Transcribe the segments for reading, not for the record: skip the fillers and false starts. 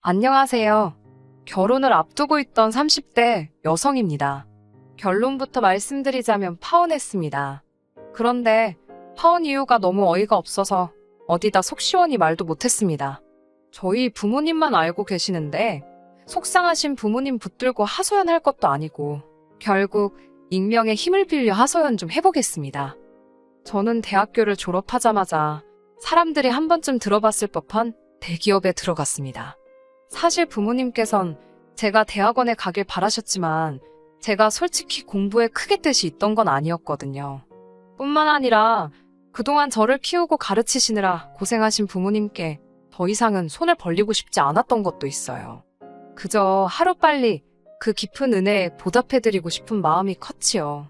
안녕하세요. 결혼을 앞두고 있던 30대 여성입니다. 결론부터 말씀드리자면 파혼했습니다. 그런데 파혼 이유가 너무 어이가 없어서 어디다 속 시원히 말도 못했습니다. 저희 부모님만 알고 계시는데 속상하신 부모님 붙들고 하소연할 것도 아니고 결국 익명의 힘을 빌려 하소연 좀 해보겠습니다. 저는 대학교를 졸업하자마자 사람들이 한 번쯤 들어봤을 법한 대기업에 들어갔습니다. 사실 부모님께선 제가 대학원에 가길 바라셨지만 제가 솔직히 공부에 크게 뜻이 있던 건 아니었거든요. 뿐만 아니라 그동안 저를 키우고 가르치시느라 고생하신 부모님께 더 이상은 손을 벌리고 싶지 않았던 것도 있어요. 그저 하루빨리 그 깊은 은혜에 보답해드리고 싶은 마음이 컸지요.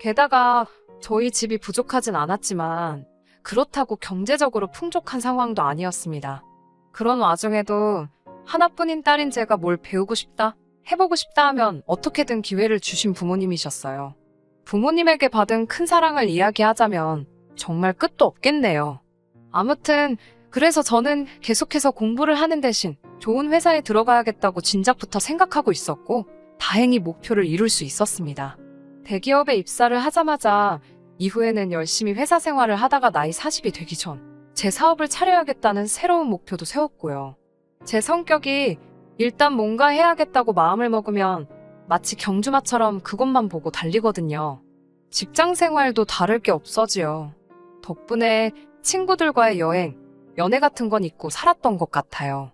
게다가 저희 집이 부족하진 않았지만 그렇다고 경제적으로 풍족한 상황도 아니었습니다. 그런 와중에도 하나뿐인 딸인 제가 뭘 배우고 싶다, 해보고 싶다 하면 어떻게든 기회를 주신 부모님이셨어요. 부모님에게 받은 큰 사랑을 이야기하자면 정말 끝도 없겠네요. 아무튼 그래서 저는 계속해서 공부를 하는 대신 좋은 회사에 들어가야겠다고 진작부터 생각하고 있었고 다행히 목표를 이룰 수 있었습니다. 대기업에 입사를 하자마자 이후에는 열심히 회사 생활을 하다가 나이 40이 되기 전 제 사업을 차려야겠다는 새로운 목표도 세웠고요. 제 성격이 일단 뭔가 해야겠다고 마음을 먹으면 마치 경주마처럼 그것만 보고 달리거든요. 직장 생활도 다를 게 없어지요. 덕분에 친구들과의 여행, 연애 같은 건 잊고 살았던 것 같아요.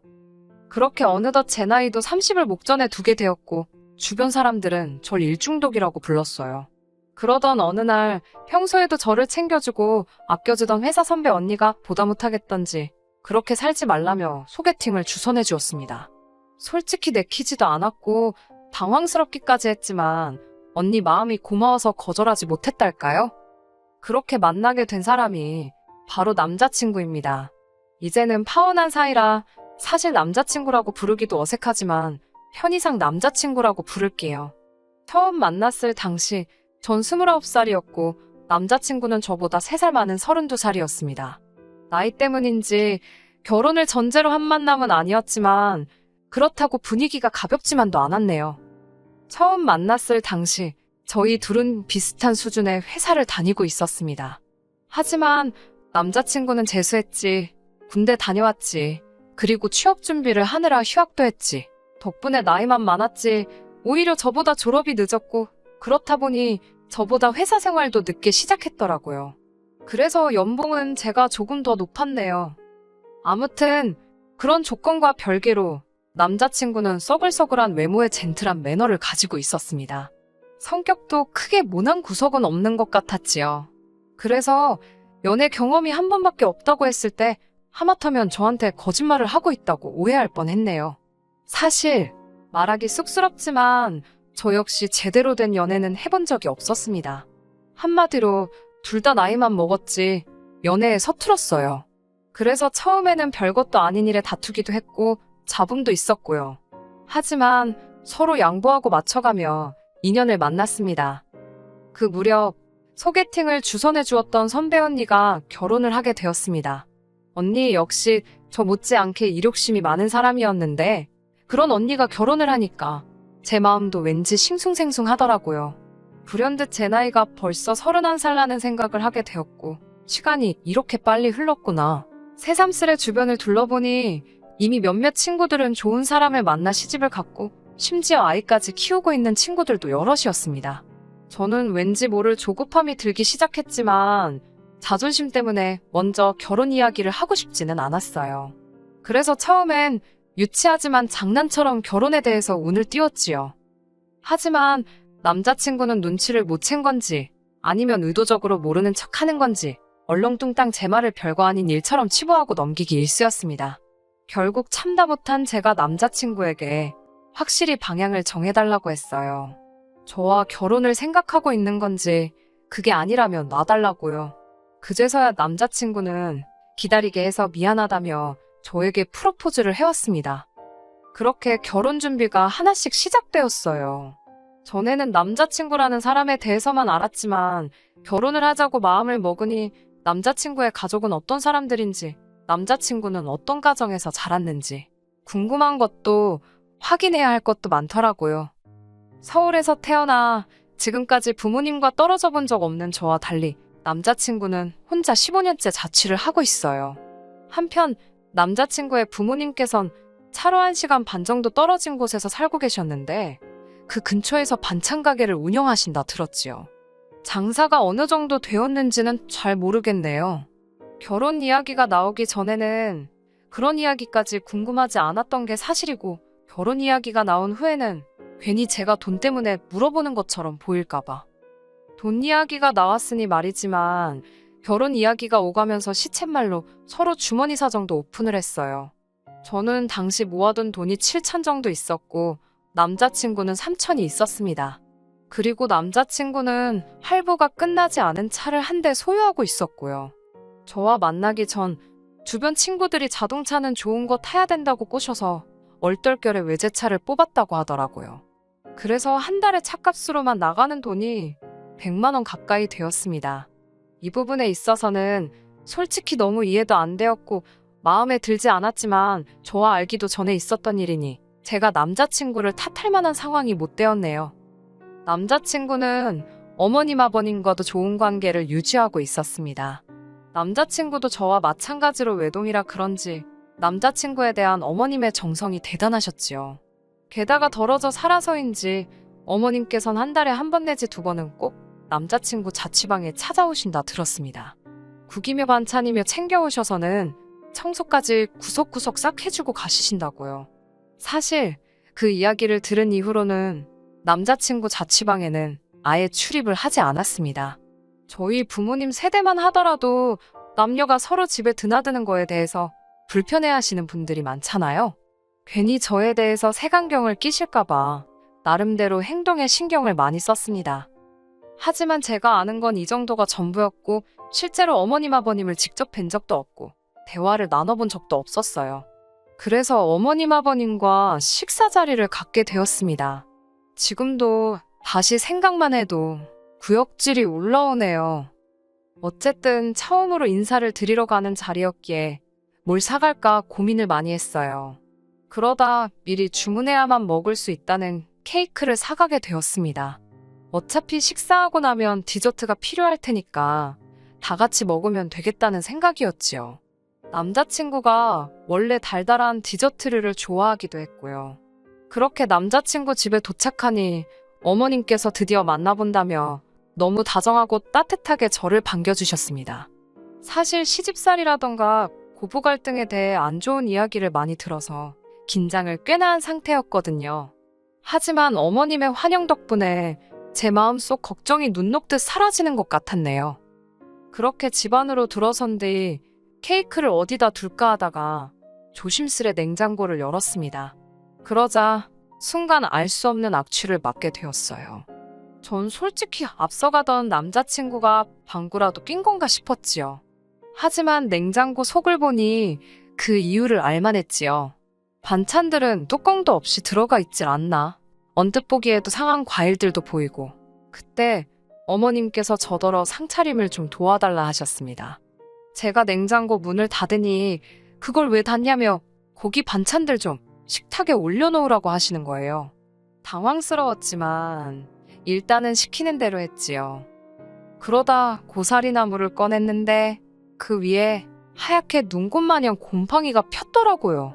그렇게 어느덧 제 나이도 30을 목전에 두게 되었고 주변 사람들은 절 일중독이라고 불렀어요. 그러던 어느 날 평소에도 저를 챙겨주고 아껴주던 회사 선배 언니가 보다 못하겠던지 그렇게 살지 말라며 소개팅을 주선해 주었습니다. 솔직히 내키지도 않았고 당황스럽기까지 했지만 언니 마음이 고마워서 거절하지 못했달까요? 그렇게 만나게 된 사람이 바로 남자친구입니다. 이제는 파혼한 사이라 사실 남자친구라고 부르기도 어색하지만 편의상 남자친구라고 부를게요. 처음 만났을 당시 전 29살이었고 남자친구는 저보다 3살 많은 32살이었습니다. 나이 때문인지 결혼을 전제로 한 만남은 아니었지만 그렇다고 분위기가 가볍지만도 않았네요. 처음 만났을 당시 저희 둘은 비슷한 수준의 회사를 다니고 있었습니다. 하지만 남자친구는 재수했지, 군대 다녀왔지, 그리고 취업 준비를 하느라 휴학도 했지. 덕분에 나이만 많았지 오히려 저보다 졸업이 늦었고 그렇다 보니 저보다 회사 생활도 늦게 시작했더라고요. 그래서 연봉은 제가 조금 더 높았네요. 아무튼 그런 조건과 별개로 남자친구는 써글써글한 외모의 젠틀한 매너를 가지고 있었습니다. 성격도 크게 모난 구석은 없는 것 같았지요. 그래서 연애 경험이 한 번밖에 없다고 했을 때 하마터면 저한테 거짓말을 하고 있다고 오해할 뻔했네요. 사실 말하기 쑥스럽지만 저 역시 제대로 된 연애는 해본 적이 없었습니다. 한마디로 둘 다 나이만 먹었지 연애에 서툴었어요. 그래서 처음에는 별것도 아닌 일에 다투기도 했고 잡음도 있었고요. 하지만 서로 양보하고 맞춰가며 인연을 만났습니다. 그 무렵 소개팅을 주선해 주었던 선배 언니가 결혼을 하게 되었습니다. 언니 역시 저 못지않게 이욕심이 많은 사람이었는데 그런 언니가 결혼을 하니까 제 마음도 왠지 싱숭생숭하더라고요. 불현듯 제 나이가 벌써 31살라는 생각을 하게 되었고 시간이 이렇게 빨리 흘렀구나. 새삼스레 주변을 둘러보니 이미 몇몇 친구들은 좋은 사람을 만나 시집을 갔고 심지어 아이까지 키우고 있는 친구들도 여럿이었습니다. 저는 왠지 모를 조급함이 들기 시작했지만 자존심 때문에 먼저 결혼 이야기를 하고 싶지는 않았어요. 그래서 처음엔 유치하지만 장난처럼 결혼에 대해서 운을 띄웠지요. 하지만 남자친구는 눈치를 못 챈 건지 아니면 의도적으로 모르는 척하는 건지 얼렁뚱땅 제 말을 별거 아닌 일처럼 치부하고 넘기기 일쑤였습니다. 결국 참다 못한 제가 남자친구에게 확실히 방향을 정해달라고 했어요. 저와 결혼을 생각하고 있는 건지 그게 아니라면 놔달라고요. 그제서야 남자친구는 기다리게 해서 미안하다며 저에게 프로포즈를 해왔습니다. 그렇게 결혼 준비가 하나씩 시작되었어요. 전에는 남자친구라는 사람에 대해서만 알았지만 결혼을 하자고 마음을 먹으니 남자친구의 가족은 어떤 사람들인지, 남자친구는 어떤 가정에서 자랐는지, 궁금한 것도 확인해야 할 것도 많더라고요. 서울에서 태어나 지금까지 부모님과 떨어져 본 적 없는 저와 달리 남자친구는 혼자 15년째 자취를 하고 있어요. 한편 남자친구의 부모님께선 차로 1시간 반 정도 떨어진 곳에서 살고 계셨는데 그 근처에서 반찬 가게를 운영하신다 들었지요. 장사가 어느 정도 되었는지는 잘 모르겠네요. 결혼 이야기가 나오기 전에는 그런 이야기까지 궁금하지 않았던 게 사실이고 결혼 이야기가 나온 후에는 괜히 제가 돈 때문에 물어보는 것처럼 보일까봐. 돈 이야기가 나왔으니 말이지만 결혼 이야기가 오가면서 시쳇말로 서로 주머니 사정도 오픈을 했어요. 저는 당시 모아둔 돈이 7천 정도 있었고 남자친구는 3천이 있었습니다. 그리고 남자친구는 할부가 끝나지 않은 차를 한 대 소유하고 있었고요. 저와 만나기 전 주변 친구들이 자동차는 좋은 거 타야 된다고 꼬셔서 얼떨결에 외제차를 뽑았다고 하더라고요. 그래서 한 달에 차값으로만 나가는 돈이 100만 원 가까이 되었습니다. 이 부분에 있어서는 솔직히 너무 이해도 안 되었고 마음에 들지 않았지만 저와 알기도 전에 있었던 일이니 제가 남자친구를 탓할 만한 상황이 못 되었네요. 남자친구는 어머님 아버님과도 좋은 관계를 유지하고 있었습니다. 남자친구도 저와 마찬가지로 외동이라 그런지 남자친구에 대한 어머님의 정성이 대단하셨지요. 게다가 덜어져 살아서인지 어머님께선 한 달에 한 번 내지 2번은 꼭 남자친구 자취방에 찾아오신다 들었습니다. 국이며 반찬이며 챙겨오셔서는 청소까지 구석구석 싹 해주고 가시신다고요. 사실 그 이야기를 들은 이후로는 남자친구 자취방에는 아예 출입을 하지 않았습니다. 저희 부모님 세대만 하더라도 남녀가 서로 집에 드나드는 거에 대해서 불편해하시는 분들이 많잖아요. 괜히 저에 대해서 색안경을 끼실까봐 나름대로 행동에 신경을 많이 썼습니다. 하지만 제가 아는 건 이 정도가 전부였고 실제로 어머님 아버님을 직접 뵌 적도 없고 대화를 나눠본 적도 없었어요. 그래서 어머님 아버님과 식사 자리를 갖게 되었습니다. 지금도 다시 생각만 해도 구역질이 올라오네요. 어쨌든 처음으로 인사를 드리러 가는 자리였기에 뭘 사갈까 고민을 많이 했어요. 그러다 미리 주문해야만 먹을 수 있다는 케이크를 사가게 되었습니다. 어차피 식사하고 나면 디저트가 필요할 테니까 다 같이 먹으면 되겠다는 생각이었지요. 남자친구가 원래 달달한 디저트류를 좋아하기도 했고요. 그렇게 남자친구 집에 도착하니 어머님께서 드디어 만나본다며 너무 다정하고 따뜻하게 저를 반겨주셨습니다. 사실 시집살이라던가 고부 갈등에 대해 안 좋은 이야기를 많이 들어서 긴장을 꽤나 한 상태였거든요. 하지만 어머님의 환영 덕분에 제 마음속 걱정이 눈 녹듯 사라지는 것 같았네요. 그렇게 집 안으로 들어선 뒤 케이크를 어디다 둘까 하다가 조심스레 냉장고를 열었습니다. 그러자 순간 알 수 없는 악취를 맡게 되었어요. 전 솔직히 앞서가던 남자친구가 방구라도 낀 건가 싶었지요. 하지만 냉장고 속을 보니 그 이유를 알만했지요. 반찬들은 뚜껑도 없이 들어가 있질 않나. 언뜻 보기에도 상한 과일들도 보이고. 그때 어머님께서 저더러 상차림을 좀 도와달라 하셨습니다. 제가 냉장고 문을 닫으니 그걸 왜 닫냐며 고기 반찬들 좀 식탁에 올려놓으라고 하시는 거예요. 당황스러웠지만 일단은 시키는 대로 했지요. 그러다 고사리나물을 꺼냈는데 그 위에 하얗게 눈꽃마냥 곰팡이가 폈더라고요.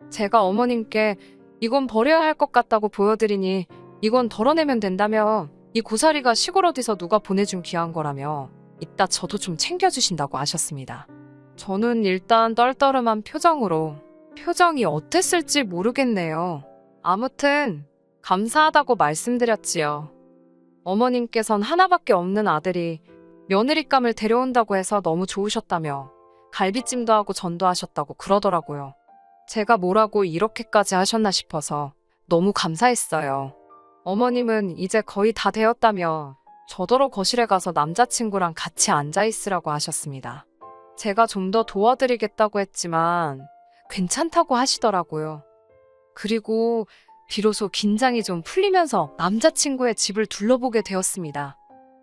제가 어머님께 이건 버려야 할 것 같다고 보여드리니 이건 덜어내면 된다며 이 고사리가 시골 어디서 누가 보내준 귀한 거라며 이따 저도 좀 챙겨주신다고 하셨습니다. 저는 일단 떨떠름한 표정으로 표정이 어땠을지 모르겠네요. 아무튼 감사하다고 말씀드렸지요. 어머님께선 하나밖에 없는 아들이 며느리감을 데려온다고 해서 너무 좋으셨다며 갈비찜도 하고 전도 하셨다고 그러더라고요. 제가 뭐라고 이렇게까지 하셨나 싶어서 너무 감사했어요. 어머님은 이제 거의 다 되었다며 저더러 거실에 가서 남자친구랑 같이 앉아있으라고 하셨습니다. 제가 좀 더 도와드리겠다고 했지만 괜찮다고 하시더라고요. 그리고 비로소 긴장이 좀 풀리면서 남자친구의 집을 둘러보게 되었습니다.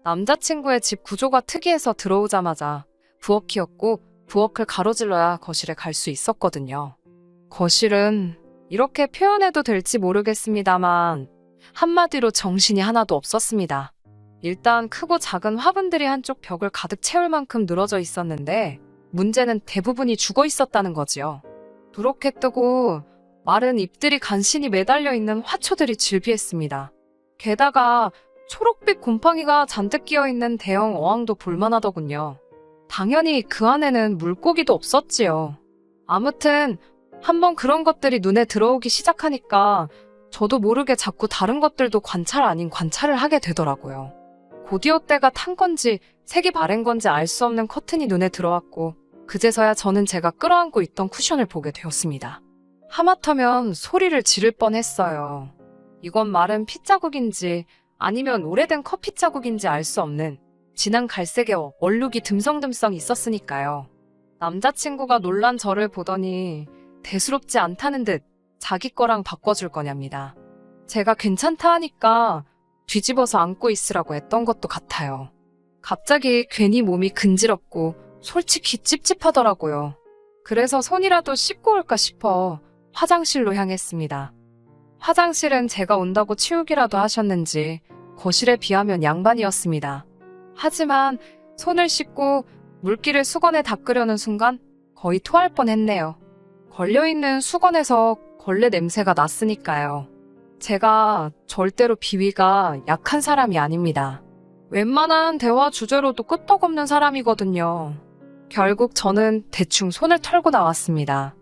남자친구의 집 구조가 특이해서 들어오자마자 부엌이었고 부엌을 가로질러야 거실에 갈 수 있었거든요. 거실은 이렇게 표현해도 될지 모르겠습니다만 한마디로 정신이 하나도 없었습니다. 일단 크고 작은 화분들이 한쪽 벽을 가득 채울 만큼 늘어져 있었는데 문제는 대부분이 죽어 있었다는 거지요. 누렇게 뜨고 마른 잎들이 간신히 매달려 있는 화초들이 즐비했습니다. 게다가 초록빛 곰팡이가 잔뜩 끼어있는 대형 어항도 볼만하더군요. 당연히 그 안에는 물고기도 없었지요. 아무튼 한번 그런 것들이 눈에 들어오기 시작하니까 저도 모르게 자꾸 다른 것들도 관찰 아닌 관찰을 하게 되더라고요. 곧이어 때가 탄 건지 색이 바랜 건지 알 수 없는 커튼이 눈에 들어왔고 그제서야 저는 제가 끌어안고 있던 쿠션을 보게 되었습니다. 하마터면 소리를 지를 뻔했어요. 이건 마른 핏자국인지 아니면 오래된 커피 자국인지 알 수 없는 진한 갈색의 얼룩이 듬성듬성 있었으니까요. 남자친구가 놀란 저를 보더니 대수롭지 않다는 듯 자기 거랑 바꿔줄 거냐입니다. 제가 괜찮다 하니까 뒤집어서 안고 있으라고 했던 것도 같아요. 갑자기 괜히 몸이 근지럽고 솔직히 찝찝하더라고요. 그래서 손이라도 씻고 올까 싶어 화장실로 향했습니다. 화장실은 제가 온다고 치우기라도 하셨는지 거실에 비하면 양반이었습니다. 하지만 손을 씻고 물기를 수건에 닦으려는 순간 거의 토할 뻔했네요. 걸려있는 수건에서 걸레 냄새가 났으니까요. 제가 절대로 비위가 약한 사람이 아닙니다. 웬만한 대화 주제로도 끄떡없는 사람이거든요. 결국 저는 대충 손을 털고 나왔습니다.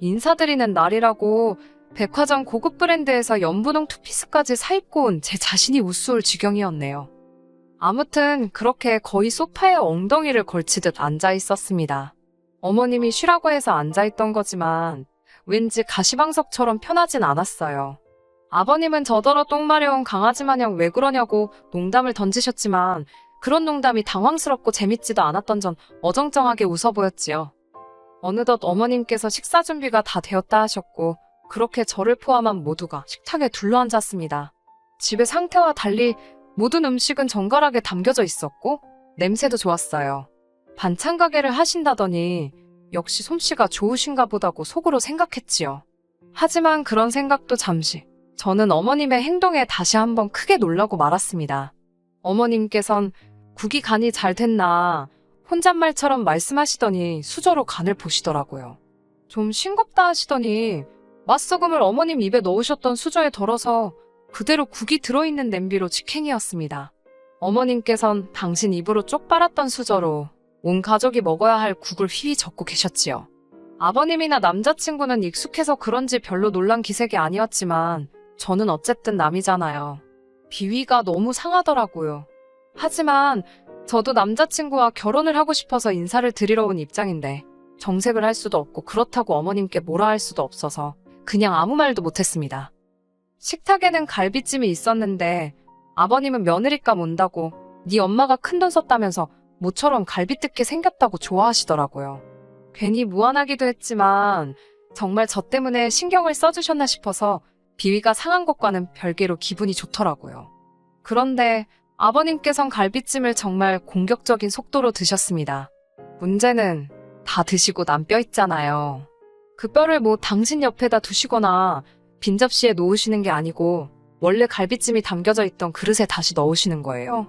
인사드리는 날이라고 백화점 고급 브랜드에서 연분홍 투피스까지 사입고 온 제 자신이 우스울 지경이었네요. 아무튼 그렇게 거의 소파에 엉덩이를 걸치듯 앉아 있었습니다. 어머님이 쉬라고 해서 앉아있던 거지만 왠지 가시방석처럼 편하진 않았어요. 아버님은 저더러 똥 마려운 강아지 마냥 왜 그러냐고 농담을 던지셨지만 그런 농담이 당황스럽고 재밌지도 않았던 전 어정쩡하게 웃어 보였지요. 어느덧 어머님께서 식사 준비가 다 되었다 하셨고 그렇게 저를 포함한 모두가 식탁에 둘러앉았습니다. 집의 상태와 달리 모든 음식은 정갈하게 담겨져 있었고 냄새도 좋았어요. 반찬 가게를 하신다더니 역시 솜씨가 좋으신가 보다고 속으로 생각했지요. 하지만 그런 생각도 잠시 저는 어머님의 행동에 다시 한번 크게 놀라고 말았습니다. 어머님께선 국이 간이 잘 됐나 혼잣말처럼 말씀하시더니 수저로 간을 보시더라고요. 좀 싱겁다 하시더니 맛소금을 어머님 입에 넣으셨던 수저에 덜어서 그대로 국이 들어있는 냄비로 직행이었습니다. 어머님께선 당신 입으로 쪽 빨았던 수저로 온 가족이 먹어야 할 국을 휘휘 젓고 계셨지요. 아버님이나 남자친구는 익숙해서 그런지 별로 놀란 기색이 아니었지만 저는 어쨌든 남이잖아요. 비위가 너무 상하더라고요. 하지만 저도 남자친구와 결혼을 하고 싶어서 인사를 드리러 온 입장인데 정색을 할 수도 없고 그렇다고 어머님께 뭐라 할 수도 없어서 그냥 아무 말도 못했습니다. 식탁에는 갈비찜이 있었는데 아버님은 며느리감 온다고 네 엄마가 큰돈 썼다면서 모처럼 갈비 뜯게 생겼다고 좋아하시더라고요. 괜히 무안하기도 했지만 정말 저 때문에 신경을 써주셨나 싶어서 비위가 상한 것과는 별개로 기분이 좋더라고요. 그런데 아버님께선 갈비찜을 정말 공격적인 속도로 드셨습니다. 문제는 다 드시고 남 뼈 있잖아요. 그 뼈를 뭐 당신 옆에다 두시거나 빈 접시에 놓으시는 게 아니고 원래 갈비찜이 담겨져 있던 그릇에 다시 넣으시는 거예요.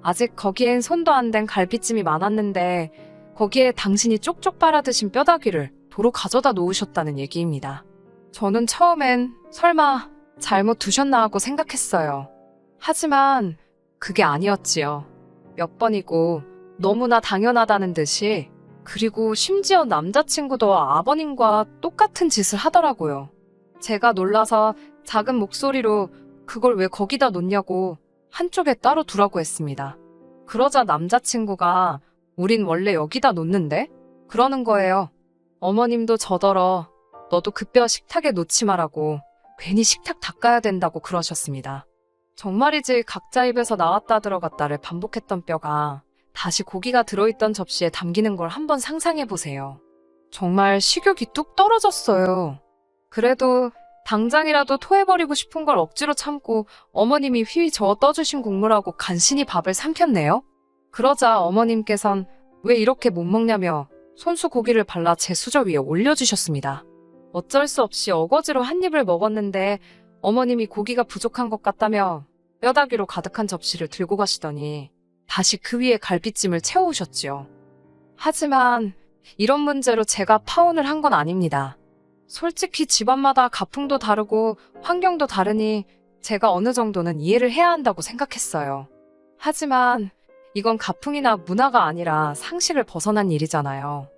아직 거기엔 손도 안 댄 갈비찜이 많았는데 거기에 당신이 쪽쪽 빨아 드신 뼈다귀를 도로 가져다 놓으셨다는 얘기입니다. 저는 처음엔 설마 잘못 두셨나 하고 생각했어요. 하지만 그게 아니었지요. 몇 번이고 너무나 당연하다는 듯이 그리고 심지어 남자친구도 아버님과 똑같은 짓을 하더라고요. 제가 놀라서 작은 목소리로 그걸 왜 거기다 놓냐고 한쪽에 따로 두라고 했습니다. 그러자 남자친구가 우린 원래 여기다 놓는데? 그러는 거예요. 어머님도 저더러 너도 그 뼈 식탁에 놓지 마라고 괜히 식탁 닦아야 된다고 그러셨습니다. 정말이지 각자 입에서 나왔다 들어갔다를 반복했던 뼈가 다시 고기가 들어있던 접시에 담기는 걸 한번 상상해보세요. 정말 식욕이 뚝 떨어졌어요. 그래도 당장이라도 토해버리고 싶은 걸 억지로 참고 어머님이 휘휘 저어 떠주신 국물하고 간신히 밥을 삼켰네요. 그러자 어머님께선 왜 이렇게 못 먹냐며 손수 고기를 발라 제 수저 위에 올려주셨습니다. 어쩔 수 없이 어거지로 한 입을 먹었는데 어머님이 고기가 부족한 것 같다며 뼈다귀로 가득한 접시를 들고 가시더니 다시 그 위에 갈비찜을 채워오셨지요. 하지만 이런 문제로 제가 파혼을 한 건 아닙니다. 솔직히 집안마다 가풍도 다르고 환경도 다르니 제가 어느 정도는 이해를 해야 한다고 생각했어요. 하지만 이건 가풍이나 문화가 아니라 상식을 벗어난 일이잖아요.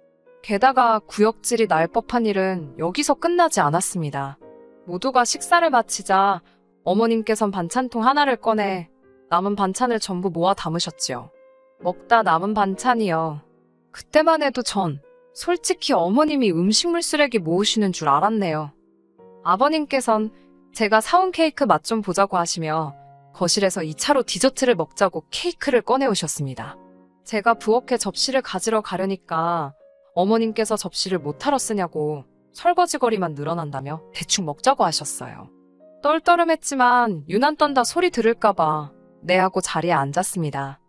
게다가 구역질이 날 법한 일은 여기서 끝나지 않았습니다. 모두가 식사를 마치자 어머님께선 반찬통 하나를 꺼내 남은 반찬을 전부 모아 담으셨지요. 먹다 남은 반찬이요. 그때만 해도 전 솔직히 어머님이 음식물 쓰레기 모으시는 줄 알았네요. 아버님께선 제가 사온 케이크 맛 좀 보자고 하시며 거실에서 2차로 디저트를 먹자고 케이크를 꺼내오셨습니다. 제가 부엌에 접시를 가지러 가려니까 어머님께서 접시를 못하러 쓰냐고 설거지거리만 늘어난다며 대충 먹자고 하셨어요. 떨떠름했지만 유난 떤다 소리 들을까봐 네 하고 자리에 앉았습니다.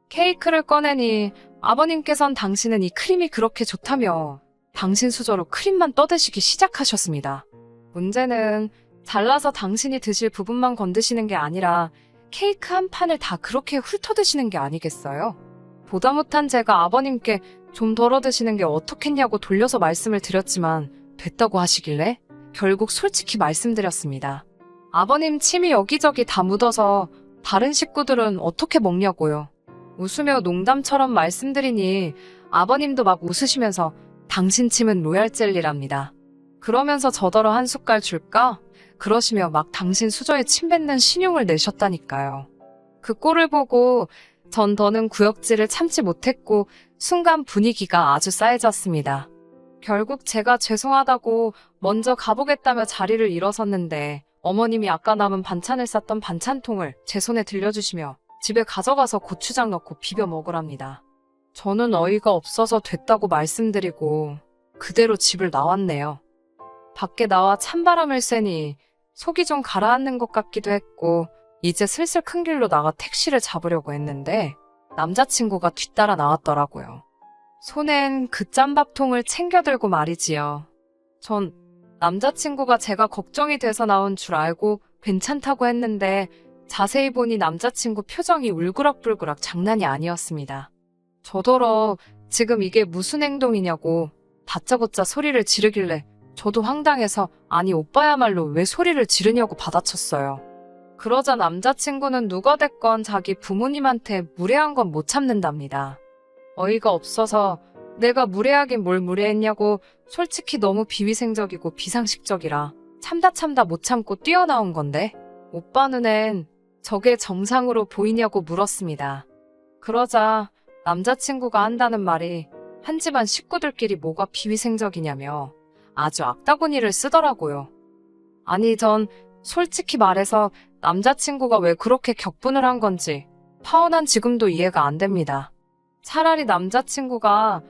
케이크를 꺼내니 아버님께선 당신은 이 크림이 그렇게 좋다며 당신 수저로 크림만 떠드시기 시작하셨습니다. 문제는 잘라서 당신이 드실 부분만 건드시는 게 아니라 케이크 한 판을 다 그렇게 훑어드시는 게 아니겠어요? 보다 못한 제가 아버님께 좀 덜어 드시는 게 어떻겠냐고 돌려서 말씀을 드렸지만 됐다고 하시길래 결국 솔직히 말씀드렸습니다. 아버님 침이 여기저기 다 묻어서 다른 식구들은 어떻게 먹냐고요. 웃으며 농담처럼 말씀드리니 아버님도 막 웃으시면서 당신 침은 로얄 젤리랍니다. 그러면서 저더러 한 숟갈 줄까? 그러시며 막 당신 수저에 침 뱉는 신용을 내셨다니까요. 그 꼴을 보고 전 더는 구역질을 참지 못했고 순간 분위기가 아주 싸해졌습니다. 결국 제가 죄송하다고 먼저 가보겠다며 자리를 일어섰는데 어머님이 아까 남은 반찬을 쌌던 반찬통을 제 손에 들려주시며 집에 가져가서 고추장 넣고 비벼 먹으랍니다. 저는 어이가 없어서 됐다고 말씀드리고 그대로 집을 나왔네요. 밖에 나와 찬바람을 쐬니 속이 좀 가라앉는 것 같기도 했고 이제 슬슬 큰 길로 나가 택시를 잡으려고 했는데 남자친구가 뒤따라 나왔더라고요. 손엔 그 짬밥통을 챙겨 들고 말이지요. 전 남자친구가 제가 걱정이 돼서 나온 줄 알고 괜찮다고 했는데 자세히 보니 남자친구 표정이 울그락불그락 장난이 아니었습니다. 저더러 지금 이게 무슨 행동이냐고 다짜고짜 소리를 지르길래 저도 황당해서 아니 오빠야말로 왜 소리를 지르냐고 받아쳤어요. 그러자 남자친구는 누가 됐건 자기 부모님한테 무례한 건 못 참는답니다. 어이가 없어서 내가 무례하긴 뭘 무례했냐고 솔직히 너무 비위생적이고 비상식적이라 참다 못 참고 뛰어나온 건데 오빠 눈엔 저게 정상으로 보이냐고 물었습니다. 그러자 남자친구가 한다는 말이 한 집안 식구들끼리 뭐가 비위생적이냐며 아주 악다구니를 쓰더라고요. 아니 전 솔직히 말해서 남자친구가 왜 그렇게 격분을 한 건지 파혼한 지금도 이해가 안 됩니다. 차라리 남자친구가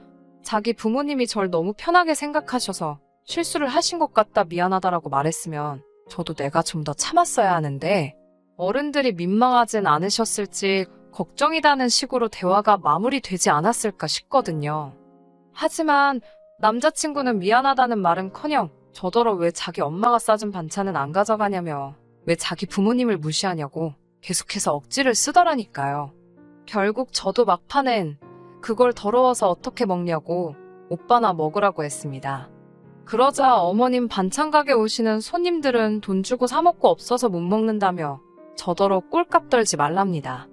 자기 부모님이 절 너무 편하게 생각하셔서 실수를 하신 것 같다 미안하다라고 말했으면 저도 내가 좀 더 참았어야 하는데 어른들이 민망하진 않으셨을지 걱정이다는 식으로 대화가 마무리되지 않았을까 싶거든요. 하지만 남자친구는 미안하다는 말은커녕 저더러 왜 자기 엄마가 싸준 반찬은 안 가져가냐며 왜 자기 부모님을 무시하냐고 계속해서 억지를 쓰더라니까요. 결국 저도 막판엔 그걸 더러워서 어떻게 먹냐고 오빠나 먹으라고 했습니다. 그러자 어머님 반찬 가게 오시는 손님들은 돈 주고 사 먹고 없어서 못 먹는다며 저더러 꼴값 떨지 말랍니다.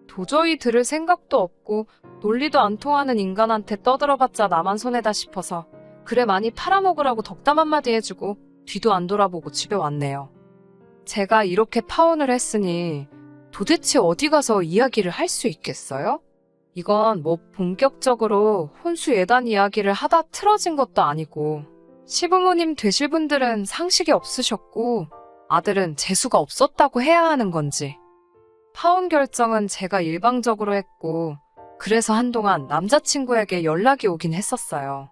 도저히 들을 생각도 없고 논리도 안 통하는 인간한테 떠들어봤자 나만 손해다 싶어서 그래 많이 팔아먹으라고 덕담 한마디 해주고 뒤도 안 돌아보고 집에 왔네요. 제가 이렇게 파혼을 했으니 도대체 어디 가서 이야기를 할 수 있겠어요? 이건 뭐 본격적으로 혼수 예단 이야기를 하다 틀어진 것도 아니고 시부모님 되실 분들은 상식이 없으셨고 아들은 재수가 없었다고 해야 하는 건지 파혼 결정은 제가 일방적으로 했고 그래서 한동안 남자친구에게 연락이 오긴 했었어요.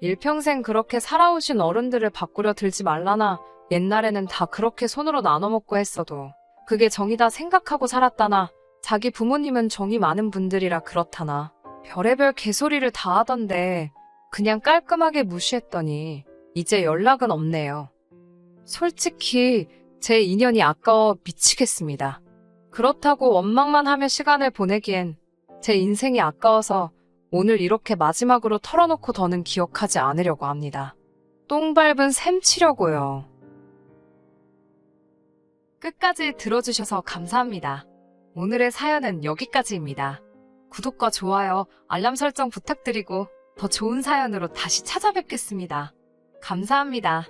일평생 그렇게 살아오신 어른들을 바꾸려 들지 말라나 옛날에는 다 그렇게 손으로 나눠 먹고 했어도 그게 정이다 생각하고 살았다나 자기 부모님은 정이 많은 분들이라 그렇다나 별의별 개소리를 다 하던데 그냥 깔끔하게 무시했더니 이제 연락은 없네요. 솔직히 제 인연이 아까워 미치겠습니다. 그렇다고 원망만 하며 시간을 보내기엔 제 인생이 아까워서 오늘 이렇게 마지막으로 털어놓고 더는 기억하지 않으려고 합니다. 똥 밟은 셈 치려고요. 끝까지 들어주셔서 감사합니다. 오늘의 사연은 여기까지입니다. 구독과 좋아요, 알람 설정 부탁드리고 더 좋은 사연으로 다시 찾아뵙겠습니다. 감사합니다.